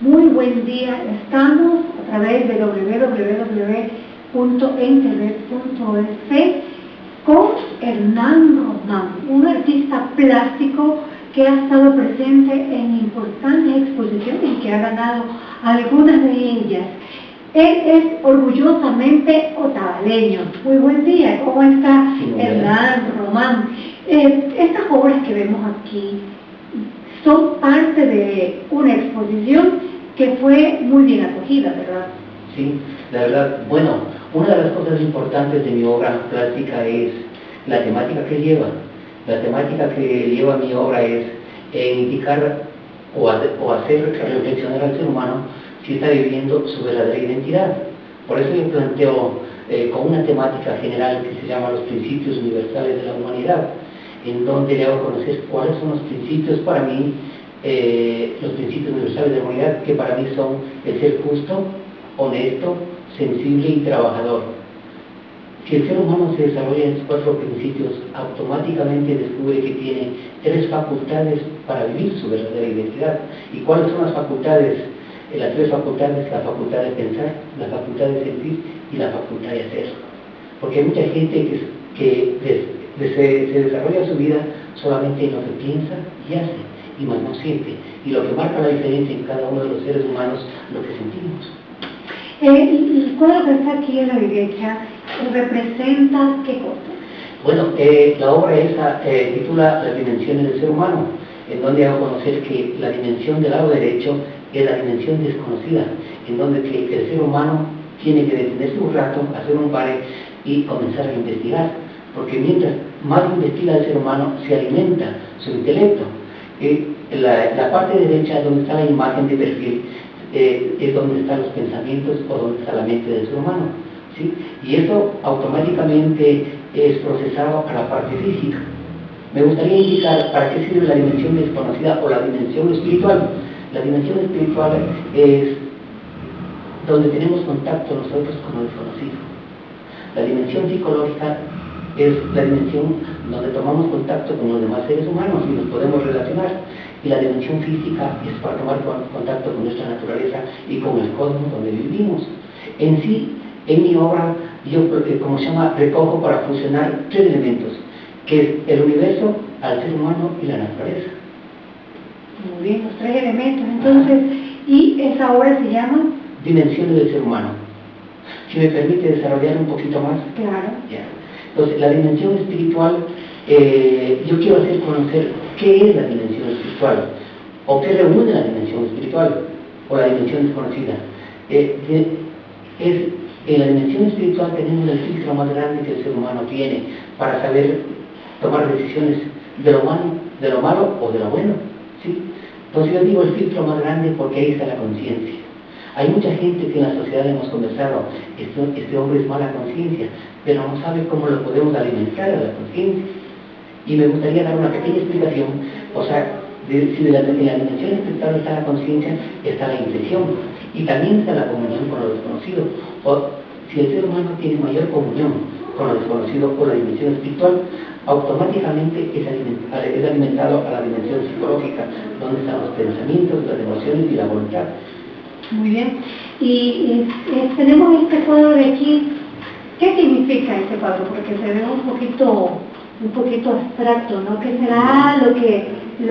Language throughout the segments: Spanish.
Muy buen día, estamos a través de www.entered.es con Hernán Román, un artista plástico que ha estado presente en importantes exposiciones y que ha ganado algunas de ellas. Él es orgullosamente otavaleño. Muy buen día, ¿cómo está Hernán Román? Estas obras que vemos aquí son parte de una exposición que fue muy bien acogida, ¿verdad? Sí, la verdad, bueno, una de las cosas importantes de mi obra plástica es la temática que lleva. La temática que lleva mi obra es indicar o hacer reflexionar al ser humano si está viviendo su verdadera identidad. Por eso yo planteo con una temática general que se llama los principios universales de la humanidad, en donde le hago conocer cuáles son los principios para mí, los principios universales de la humanidad, que para mí son el ser justo, honesto, sensible y trabajador. Si el ser humano se desarrolla en estos 4 principios, automáticamente descubre que tiene 3 facultades para vivir su verdadera identidad. ¿Y cuáles son las facultades? Las 3 facultades: la facultad de pensar, la facultad de sentir y la facultad de hacer. Porque hay mucha gente que se desarrolla su vida solamente en lo que piensa y hace, y más no siente. Y lo que marca la diferencia en cada uno de los seres humanos, lo que sentimos. El cuadro que está aquí en la derecha representa ¿qué cosa? Bueno, la obra esa titula Las dimensiones del ser humano, en donde hago conocer que la dimensión del lado derecho es la dimensión desconocida, en donde que el ser humano tiene que detenerse un rato, hacer un pare y comenzar a investigar, porque mientras más investiga el ser humano, se alimenta su intelecto. La parte derecha, donde está la imagen de perfil, es donde están los pensamientos o donde está la mente del ser humano, ¿sí? Y eso automáticamente es procesado a la parte física. Me gustaría indicar para qué sirve la dimensión desconocida o la dimensión espiritual. La dimensión espiritual es donde tenemos contacto nosotros con lo desconocido. La dimensión psicológica es la dimensión donde tomamos contacto con los demás seres humanos y nos podemos relacionar. Y la dimensión física es para tomar contacto con nuestra naturaleza y con el cosmos donde vivimos. En sí, en mi obra, yo, como se llama, recojo para fusionar 3 elementos, que es el universo, al ser humano y la naturaleza. Muy bien, los 3 elementos, entonces, ¿y esa obra se llama? Dimensiones del ser humano. Si me permite desarrollar un poquito más. Claro. Ya. Entonces, la dimensión espiritual, yo quiero hacer conocer qué es la dimensión espiritual, o qué reúne la dimensión espiritual, o la dimensión desconocida. En la dimensión espiritual tenemos el filtro más grande que el ser humano tiene para saber tomar decisiones de lo malo o de lo bueno, ¿sí? Entonces yo digo el filtro más grande porque ahí está la conciencia. Hay mucha gente que en la sociedad hemos conversado, este hombre es mala conciencia, pero no sabe cómo lo podemos alimentar a la conciencia. Y me gustaría dar una pequeña explicación, o sea, si en la dimensión espiritual está la conciencia, está la intención, y también está la comunión con lo desconocido. O si el ser humano tiene mayor comunión con lo desconocido o la dimensión espiritual, automáticamente es alimentado a la dimensión psicológica, donde están los pensamientos, las emociones y la voluntad. Muy bien. Y tenemos este cuadro de aquí. ¿Qué significa este cuadro? Porque se ve un poquito abstracto, ¿no? ¿Qué será lo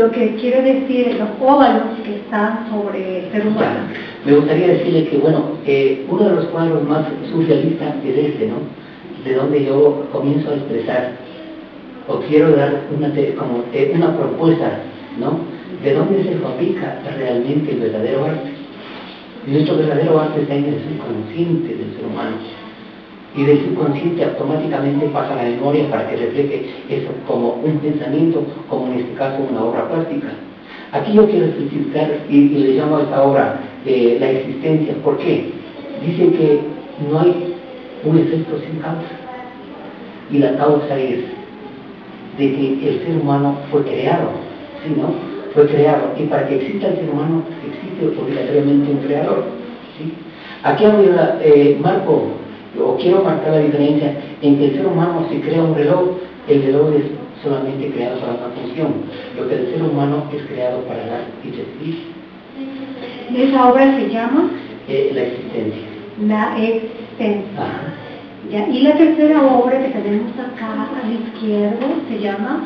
que quiere decir los óvalos que están sobre el ser humano? Me gustaría decirle que, bueno, uno de los cuadros más surrealistas es este, ¿no? De donde yo comienzo a expresar, o quiero dar una propuesta, ¿no? De dónde se fabrica realmente el verdadero arte. Y nuestro verdadero arte está en el subconsciente del ser humano. Y del subconsciente automáticamente pasa a la memoria para que refleje eso como un pensamiento, como en este caso una obra plástica. Aquí yo quiero especificar y le llamo a esta obra la existencia. ¿Por qué? Dice que no hay un efecto sin causa. Y la causa es de que el ser humano fue creado, ¿sí, no? Fue creado, y para que exista el ser humano existe obligatoriamente un creador, ¿sí? Aquí marco, o quiero marcar la diferencia en que el ser humano, si crea un reloj, el reloj es solamente creado para una función, lo que el ser humano es creado para dar y recibir. Esa obra se llama La existencia. La existencia. Ajá. Ya, y la tercera obra que tenemos acá a la izquierda se llama...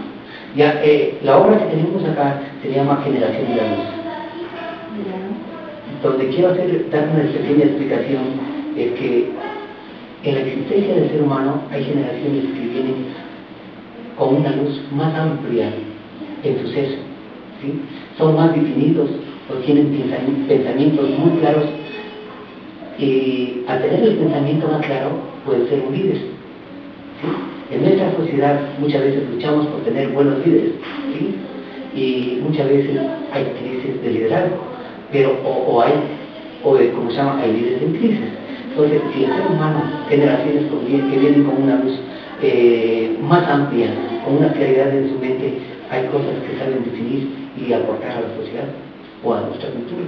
Ya, la obra que tenemos acá se llama Generación de la Luz. Ya. Donde quiero dar una pequeña explicación es que en la existencia del ser humano hay generaciones que vienen con una luz más amplia en su ser, ¿sí? Son más definidos o tienen pensamientos muy claros, y al tener el pensamiento más claro pueden ser un líder, ¿sí? En nuestra sociedad muchas veces luchamos por tener buenos líderes, ¿sí? Y muchas veces hay crisis de liderazgo, pero como se llama, hay líderes en crisis. Entonces, si el ser humano, generaciones que vienen con una luz más amplia, con una claridad en su mente, hay cosas que saben definir y aportar a la sociedad o a nuestra cultura.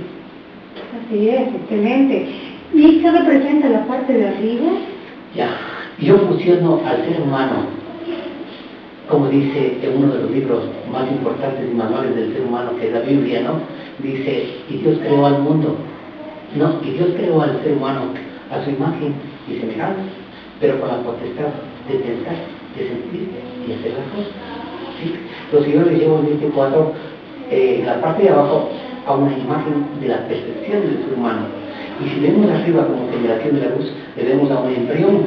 Así es, excelente. ¿Y qué representa la parte de arriba? Ya, yo fusiono al ser humano, como dice en uno de los libros más importantes y manuales del ser humano, que es la Biblia, ¿no? Dice, y Dios creó al mundo, no, y Dios creó al ser humano a su imagen y semejanza, pero con la potestad de pensar, de sentir y hacer las cosas, ¿sí? Entonces yo le llevo en este cuadro, en la parte de abajo, a una imagen de la perfección del ser humano, y si vemos arriba como generación de la luz, le vemos a un embrión,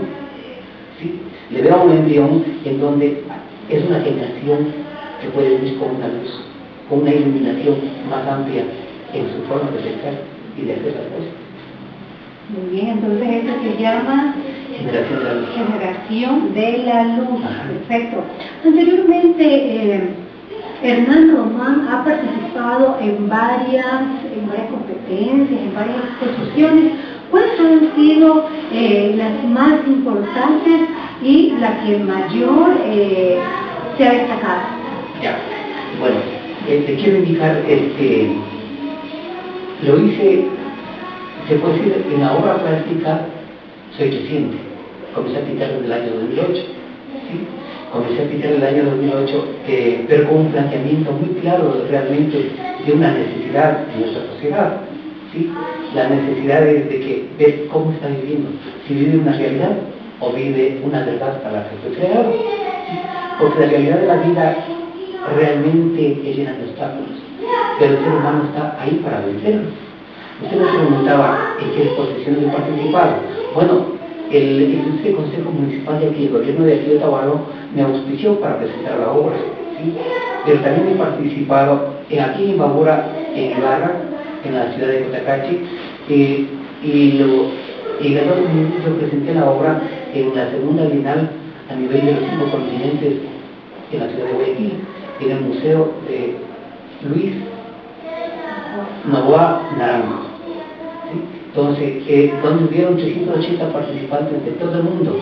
¿sí? Le veo a un embrión en donde es una generación que puede vivir con una luz, con una iluminación más amplia en su forma de pensar y de hacer las cosas. Muy bien, entonces esto se llama Generación de la luz. Generación de la luz. Ajá. Perfecto. Anteriormente, Hernán Román ha participado en varias competencias, en varias exposiciones. ¿Cuáles han sido las más importantes y la que mayor se ha destacado? Ya, bueno, te quiero indicar, lo hice, se puede decir, en la obra plástica soy reciente. Comencé a pintar desde el año 2008, ¿sí? Comencé a pintar en el año 2008, pero con un planteamiento muy claro realmente de una necesidad en nuestra sociedad, ¿sí? La necesidad es de que ver cómo está viviendo, si vive una realidad o vive una verdad para la que fue creado, ¿sí? Porque la realidad de la vida realmente es llena de obstáculos, pero el ser humano está ahí para vencerlos. Usted me preguntaba en qué exposiciones he participado. Bueno, el Consejo Municipal de aquí, el gobierno de aquí de Otavalo, me auspició para presentar la obra, ¿sí? Pero también he participado aquí en Imbabura, en Ibarra, en la ciudad de Cotacachi, y en el 2000 yo presenté la obra en la segunda Bienal a nivel de los 5 continentes en la ciudad de Guayaquil, en el Museo de Luis Novoa Naranjo, ¿sí? Entonces, donde hubieron 380 participantes de todo el mundo,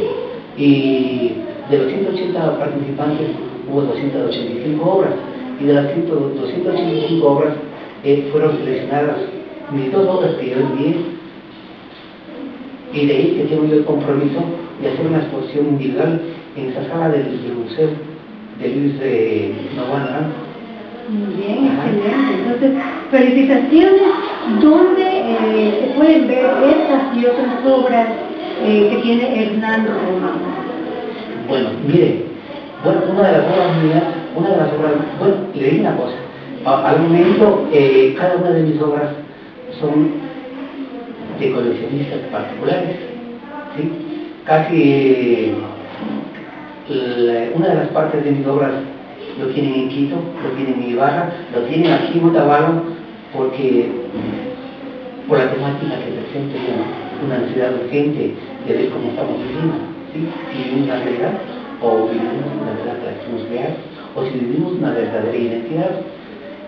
y de los 180 participantes hubo 285 obras, y de las 285 obras fueron seleccionadas mis 2 obras que yo envié, y de ahí que tengo yo el compromiso de hacer una exposición individual en esa sala del Museo de Luis Novoa Naranjo. Muy bien, excelente. Entonces, felicitaciones. ¿Dónde se pueden ver estas y otras obras que tiene Hernán Román? Bueno, mire, bueno, una de las obras, bueno, le digo una cosa. Al momento, cada una de mis obras son de coleccionistas particulares, ¿sí? Casi una de las partes de mis obras lo tienen en Quito, lo tienen en Ibarra, lo tienen aquí en Otavalo, porque por la temática que presenta, una necesidad urgente de ver cómo estamos viviendo, ¿sí? Si vivimos una realidad o vivimos una verdad que la queremos crear, o si vivimos una verdadera identidad.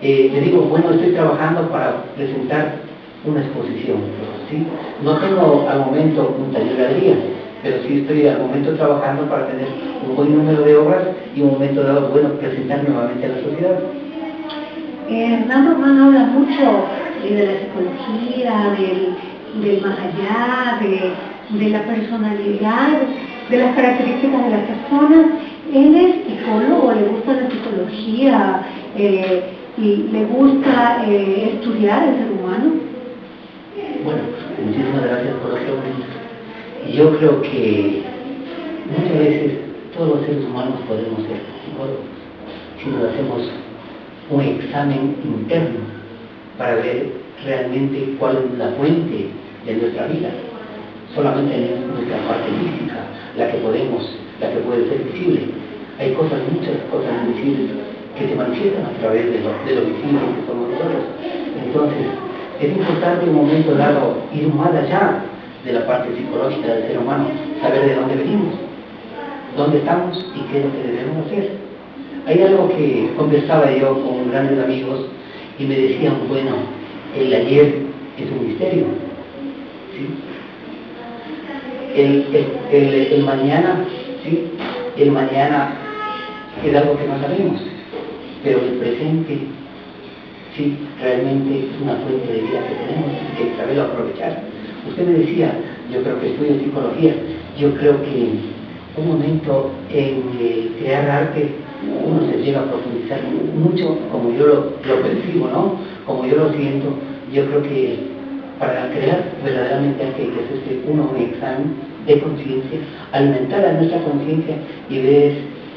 Le digo, bueno, estoy trabajando para presentar una exposición, ¿sí? No tengo al momento un taller de galería, pero sí estoy al momento trabajando para tener un buen número de obras y un momento dado, bueno, presentar nuevamente a la sociedad. Hernán Román habla mucho de la psicología, del más allá, de la personalidad, de las características de las personas. Él es psicólogo, le gusta la psicología y le gusta estudiar el ser humano. yo creo que muchas veces todos los seres humanos podemos ser psicólogos si nos hacemos un examen interno para ver realmente cuál es la fuente de nuestra vida. Solamente es nuestra parte física la que puede ser visible. Hay muchas cosas invisibles que se manifiestan a través de lo visible que somos nosotros. Entonces, es importante en un momento dado ir más allá de la parte psicológica del ser humano, saber de dónde venimos, dónde estamos y qué es lo que debemos hacer. Hay algo que conversaba yo con grandes amigos y me decían, bueno, el ayer es un misterio, ¿sí? El mañana, ¿sí? El mañana es algo que no sabemos, pero el presente, sí, realmente es una fuente de vida que tenemos y que saberlo aprovechar. Usted me decía, yo creo que estudio psicología, yo creo que un momento en crear arte uno se llega a profundizar mucho, como yo lo percibo, ¿no? Como yo lo siento. Yo creo que para crear verdaderamente hay que hacerse uno un examen de conciencia, alimentar a nuestra conciencia y ver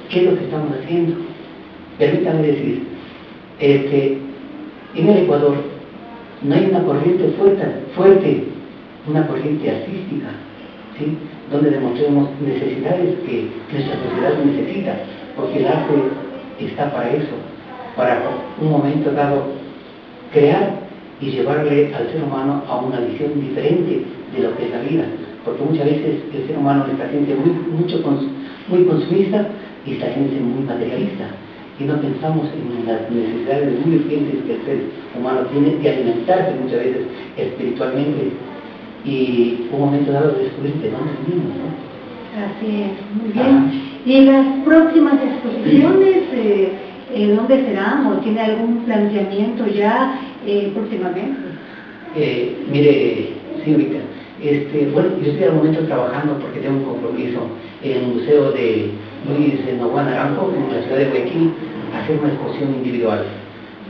qué es lo que estamos haciendo. Permítame decir, en el Ecuador no hay una corriente fuerte, una corriente artística, ¿sí? Donde demostremos necesidades que nuestra sociedad necesita, porque el arte está para eso, para un momento dado crear y llevarle al ser humano a una visión diferente de lo que es la vida, porque muchas veces el ser humano está gente muy consumista y está gente muy materialista, y no pensamos en las necesidades muy urgentes que el ser humano tiene de alimentarse muchas veces espiritualmente, y un momento dado de descubrir de dónde venimos, ¿no? Así es, muy bien. ¿Y las próximas exposiciones, dónde serán o tiene algún planteamiento ya próximamente? Mire, señorita, bueno, yo estoy al momento trabajando porque tengo un compromiso en el Museo de Luis Novoa Naranjo, en la ciudad de Guayaquil, hacer una exposición individual.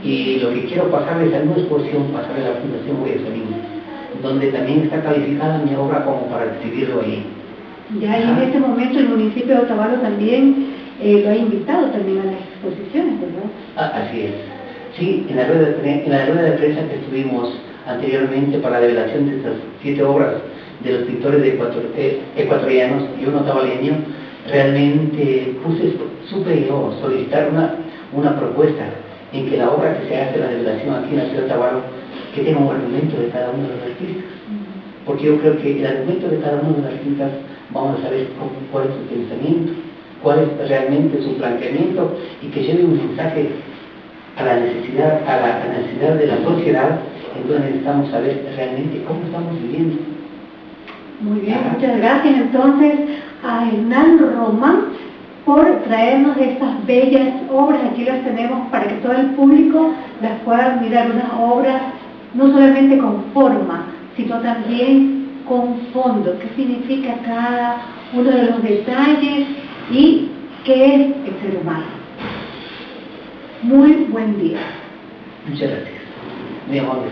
Y lo que quiero pasarles a una exposición, pasarle a la Fundación Guayasamín, donde también está calificada mi obra como para exhibirlo ahí. Ya, y en este momento el municipio de Otavalo también lo ha invitado también a las exposiciones, ¿verdad? Así es. Sí, en la rueda de prensa que estuvimos anteriormente para la revelación de estas 7 obras de los pintores ecuatorianos y uno otavaleño, realmente supe yo solicitar una propuesta en que la obra que se hace, la revelación aquí en la ciudad de Otavalo, que tenga un argumento de cada uno de los artistas. Porque yo creo que el argumento de cada uno de los artistas vamos a saber cuál es su pensamiento, cuál es realmente su planteamiento, y que lleve un mensaje a la necesidad de la sociedad. Entonces necesitamos saber realmente cómo estamos viviendo. Muy bien, muchas gracias entonces a Hernán Román por traernos estas bellas obras. Aquí las tenemos para que todo el público las pueda mirar, unas obras no solamente con forma, sino también con fondo, qué significa cada uno de los detalles y qué es el ser humano. Muy buen día. Muchas gracias. Muy amable.